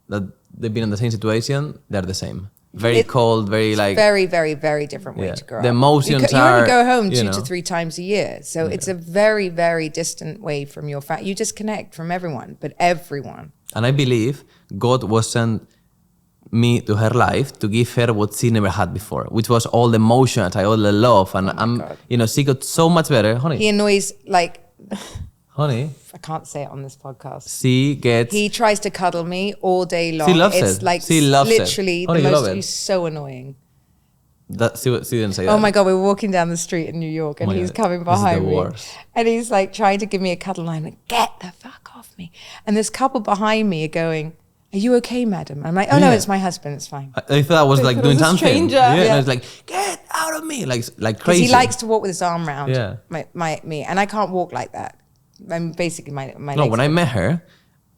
C: that they've been in the same situation, they're the same. Very cold, very like.
B: Very, very, very different way
C: Yeah.
B: to grow up.
C: The emotions
B: you only
C: are,
B: go home
C: you
B: 2
C: know.
B: to 3 times a year. So it's a very, very distant way from your family. You disconnect from everyone, but everyone.
C: And I believe God was sent me to her life to give her what she never had before, which was all the emotions, all the love. And
B: God.
C: she got so much better. Honey,
B: He annoys, like,
C: honey,
B: I can't say it on this podcast.
C: she gets.
B: He tries to cuddle me all day long.
C: She loves
B: it's
C: it.
B: like
C: She loves it.
B: literally
C: Honey,
B: the
C: you
B: most.
C: love it.
B: He's so annoying.
C: She didn't say that.
B: Oh my God, we were walking down the street in New York and
C: Oh my
B: he's
C: God,
B: coming
C: this is the
B: behind me.
C: worst.
B: And he's like trying to give me a cuddle and I'm like, get the fuck off me. And this couple behind me are going, are you okay, madam? I'm like, oh no,
C: Yeah.
B: it's my husband, it's fine.
C: I thought I was like
A: thought it
C: doing
A: was a
C: something.
A: stranger.
C: Yeah,
B: Yeah.
C: and it's like, get out of me, like
B: Because
C: crazy.
B: he likes to walk with his arm around
C: Yeah.
B: me. And I can't walk like that. I'm basically my
C: No,
B: legs
C: when I
B: go-
C: met her,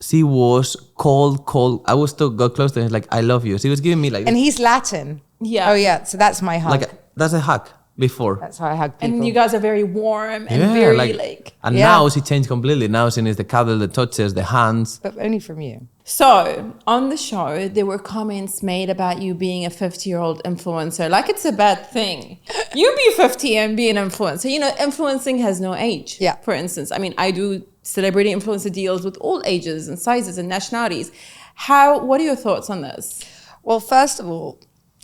C: she was cold. I was still got close to her, like, I love you. She was giving me like,
B: And he's Latin.
A: Yeah.
B: Oh yeah, so that's my hug.
C: like that's a hug before.
B: That's how I hug people.
A: And you guys are very warm and very like.
C: And
B: Yeah.
C: now she changed completely. Now she needs the cuddle, the touches, the hands.
B: But only from you.
A: So on the show, there were comments made about you being a 50-year-old influencer. Like it's a bad thing. You be 50 and be an influencer. Influencing has no age.
B: Yeah.
A: For instance, I mean, I do celebrity influencer deals with all ages and sizes and nationalities. What are your thoughts on this?
B: Well, first of all,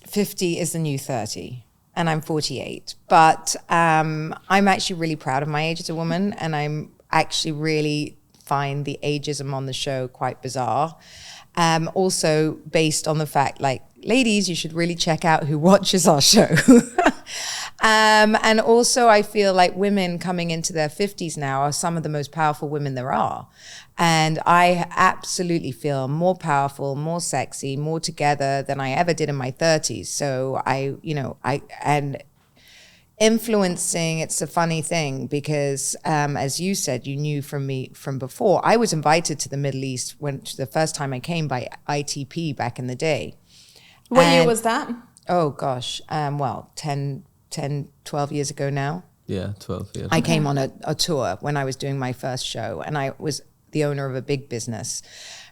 B: 50 is the new 30 and I'm 48. But I'm actually really proud of my age as a woman, and I'm actually really find the ageism on the show quite bizarre. Also based on the fact, like, ladies, you should really check out who watches our show. And also I feel like women coming into their 50s now are some of the most powerful women there are. And I absolutely feel more powerful, more sexy, more together than I ever did in my 30s. So and influencing, it's a funny thing because, as you said, you knew from me from before. I was invited to the Middle East the first time I came by ITP back in the day.
A: What year
B: And-
A: was that?
B: Oh gosh, 12 years ago now.
C: Yeah, 12 years.
B: I came on a tour when I was doing my first show, and I was the owner of a big business.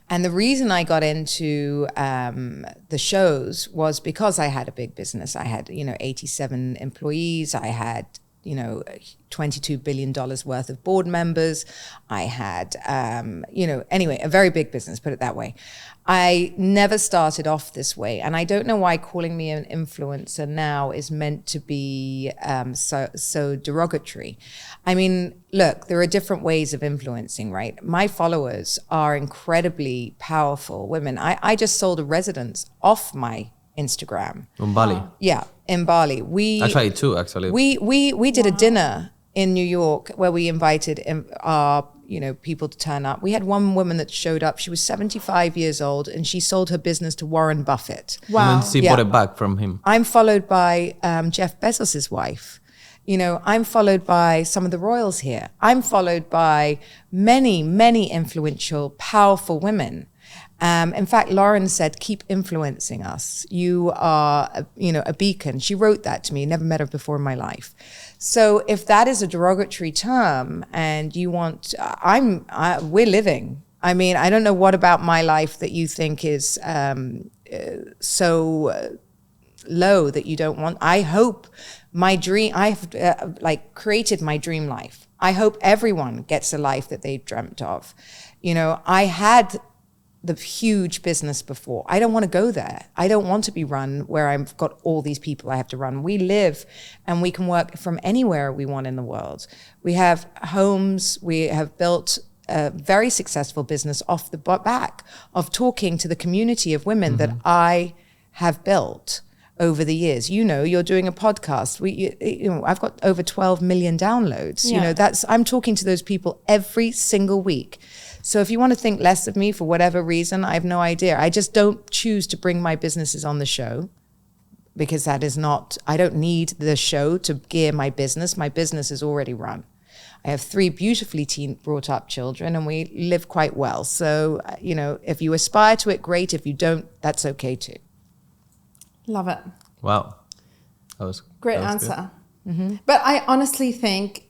B: And the reason I got into the shows was because I had a big business. I had, 87 employees. I had, $22 billion worth of board members. I had, anyway, a very big business, put it that way. I never started off this way. And I don't know why calling me an influencer now is meant to be so derogatory. I mean, look, there are different ways of influencing, right? My followers are incredibly powerful women. I just sold a residence off my Instagram.
C: On Bali.
B: Yeah, in Bali.
C: I tried too, actually.
B: We did a dinner in New York where we invited our people to turn up. We had one woman that showed up. She was 75 years old and she sold her business to Warren Buffett.
A: Wow.
C: And then she bought it back from him.
B: I'm followed by Jeff Bezos's wife. I'm followed by some of the royals here. I'm followed by many, many influential, powerful women. In fact, Lauren said, keep influencing us. You are, a beacon. She wrote that to me. Never met her before in my life. So if that is a derogatory term and you want, we're living. I mean, I don't know what about my life that you think is so low that you don't want. I hope my dream, I've created my dream life. I hope everyone gets a life that they dreamt of. I had the huge business before. I don't want to go there. I don't want to be run where I've got all these people I have to run. We live and we can work from anywhere we want in the world. We have homes. We have built a very successful business off the back of talking to the community of women that I have built over the years. You're doing a podcast. I've got over 12 million downloads.
A: Yeah.
B: I'm talking to those people every single week. So if you want to think less of me for whatever reason, I have no idea. I just don't choose to bring my businesses on the show because that is not, I don't need the show to gear my business. My business is already run. I have 3 beautifully brought up children and we live quite well. So, if you aspire to it, great. If you don't, that's okay too.
A: Love it.
C: Wow. That was
A: great answer. But I honestly think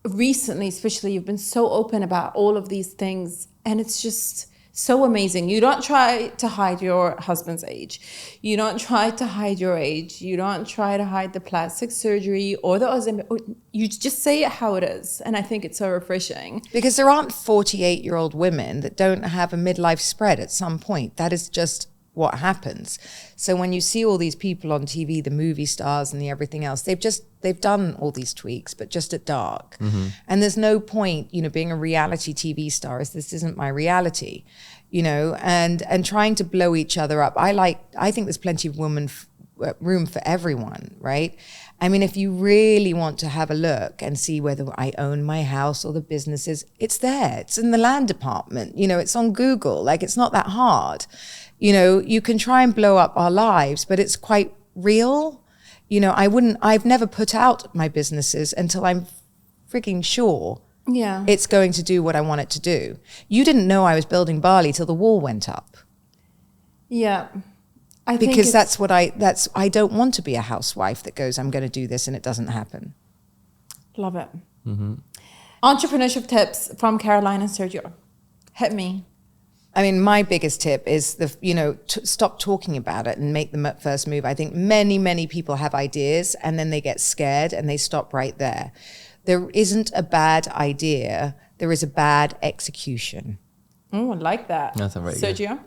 A: recently, especially, you've been so open about all of these things and it's just so amazing. You don't try to hide your husband's age. You don't try to hide your age. You don't try to hide the plastic surgery or you just say it how it is. And I think it's so refreshing.
B: Because there aren't 48-year-old women that don't have a midlife spread at some point. That is just what happens. So when you see all these people on TV, the movie stars and the everything else, they've done all these tweaks, but just at dark. And there's no point, being a reality TV star this isn't my reality, and trying to blow each other up. I think there's plenty of room for everyone, right? I mean, if you really want to have a look and see whether I own my house or the businesses, it's there. It's in the land department. It's on Google. It's not that hard. You can try and blow up our lives, but it's quite real. I've never put out my businesses until I'm freaking sure it's going to do what I want it to do. You didn't know I was building Bali till the wall went up.
A: Yeah.
B: Because I don't want to be a housewife that goes, I'm going to do this and it doesn't happen.
A: Love it. Entrepreneurship tips from Caroline and Sergio. Hit me.
B: I mean, my biggest tip is stop talking about it and make the first move. I think many, many people have ideas and then they get scared and they stop right there. There isn't a bad idea. There is a bad execution.
A: Oh, I like that.
C: That's a very
A: Sergio?
C: Good.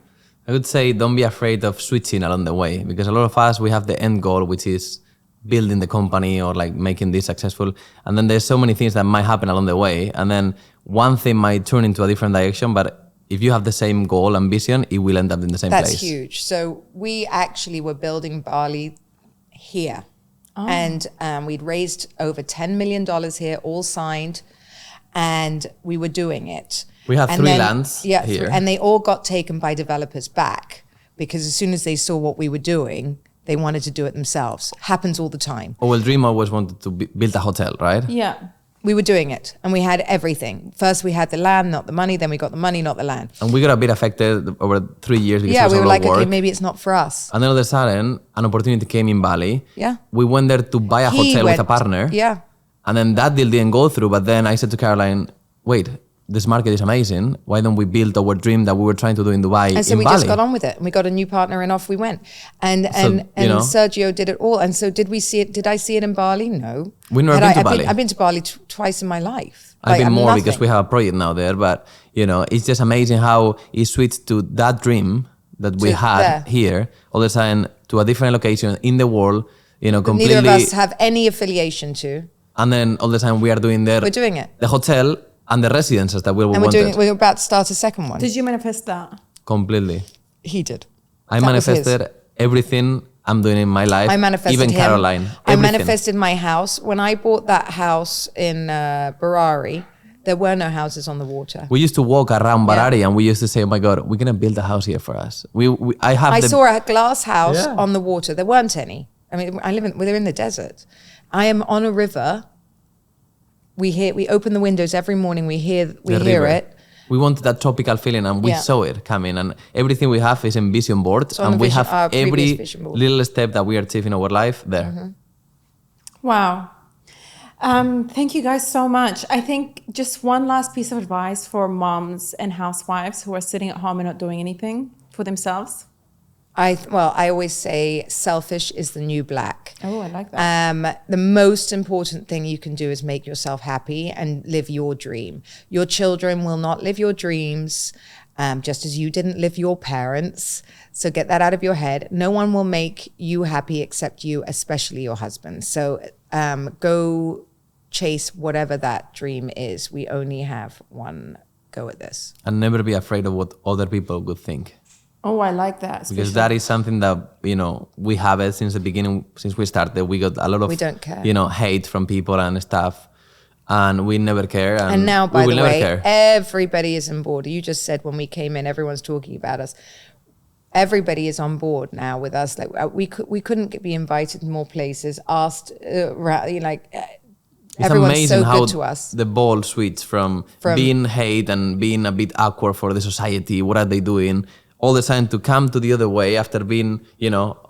C: I would say don't be afraid of switching along the way because a lot of us, we have the end goal, which is building the company or making this successful. And then there's so many things that might happen along the way. And then one thing might turn into a different direction, but if you have the same goal and vision, it will end up in the same place.
B: That's huge. So we actually were building Bali here. Oh. And we'd raised over $10 million here, all signed, and we were doing it.
C: We have 3 lands here.
B: And they all got taken by developers back because as soon as they saw what we were doing, they wanted to do it themselves. Happens all the time.
C: Oh, well, Dream always wanted to build a hotel, right?
A: Yeah.
B: We were doing it and we had everything. First we had the land, not the money. Then we got the money, not the land.
C: And we got a bit affected over 3 years because
B: we were like,
C: work.
B: okay, maybe it's not for us.
C: And then all of a sudden, an opportunity came in Bali.
B: Yeah.
C: We went there to buy a hotel with a partner.
B: Yeah.
C: And then that deal didn't go through. But then I said to Caroline, wait, this market is amazing. Why don't we build our dream that we were trying to do in Dubai?
B: And so we just got on with it, and we got a new partner, and off we went. And Sergio did it all. And so did we see it? Did I see it in Bali? No.
C: We've never been to Bali.
B: I've been to Bali twice in my life.
C: I've been more because we have a project now there. But it's just amazing how it switched to that dream that we had here all the time to a different location in the world. Completely.
B: Neither of us have any affiliation to.
C: And then all the time we are doing there.
B: We're doing it.
C: The hotel. And the residences that we wanted.
B: And we're about to start a second one.
A: Did you manifest that?
C: Completely.
B: He did.
C: I manifested everything I'm doing in my life.
B: I manifested
C: even
B: him.
C: Caroline.
B: I
C: Everything.
B: manifested my house. When I bought that house in Barari, there were no houses on the water.
C: We used to walk around Barari and we used to say, oh my God, we're going to build a house here for us. I
B: saw a glass house
C: Yeah.
B: on the water. There weren't any. I mean, we're in the desert. I am on a river. We open the windows every morning. We hear
C: river.
B: it.
C: We wanted that tropical feeling and we
B: Yeah.
C: saw it coming, and everything we have is in vision board,
B: So on
C: and
B: the
C: we
B: our
C: have
B: previous
C: every
B: vision board.
C: little step that we are achieving in our life there.
B: Mm-hmm.
A: Wow. Thank you guys so much. I think just one last piece of advice for moms and housewives who are sitting at home and not doing anything for themselves.
B: I always say selfish is the new black.
A: Oh, I like that.
B: The most important thing you can do is make yourself happy and live your dream. Your children will not live your dreams, just as you didn't live your parents. So get that out of your head. No one will make you happy except you, especially your husband. So go chase whatever that dream is. We only have one go at this.
C: And never be afraid of what other people would think.
A: Oh, I like that.
C: Because that is something that, we have it since the beginning, since we started. We got a lot of,
B: We don't care.
C: Hate from people and stuff. And we never care.
B: And now, by
C: we will
B: the
C: never
B: way,
C: care.
B: everybody is on board. You just said when we came in, everyone's talking about us. Everybody is on board now with us. Like we couldn't be invited to more places, asked,
C: It's
B: everyone's
C: amazing
B: so
C: how
B: good to us.
C: the ball switch from being hate and being a bit awkward for the society. What are they doing? All the time to come to the other way after being,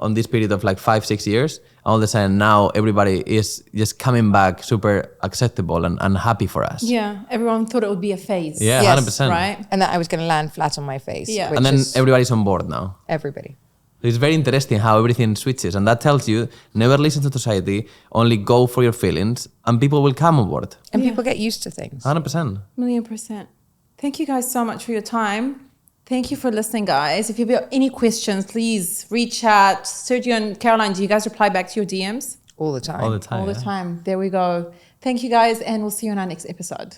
C: on this period of like 5-6 years. All of a sudden now everybody is just coming back super acceptable and happy for us.
A: Yeah, everyone thought it would be a phase.
C: Yeah,
B: Yes,
C: 100%.
A: Right?
B: And that I was going to land flat on my face.
A: Yeah.
B: which
C: And then
B: is
C: everybody's on board now.
B: everybody.
C: It's very interesting how everything switches, and that tells you never listen to society, only go for your feelings, and people will come on board.
B: And people get used to things.
C: 100%.
A: 1,000,000%. Thank you guys so much for your time. Thank you for listening, guys. If you've got any questions, please reach out. Sergio and Caroline, do you guys reply back to your DMs?
B: All the time.
C: All the time.
A: All the
C: yeah.
A: time. There we go. Thank you, guys, and we'll see you on our next episode.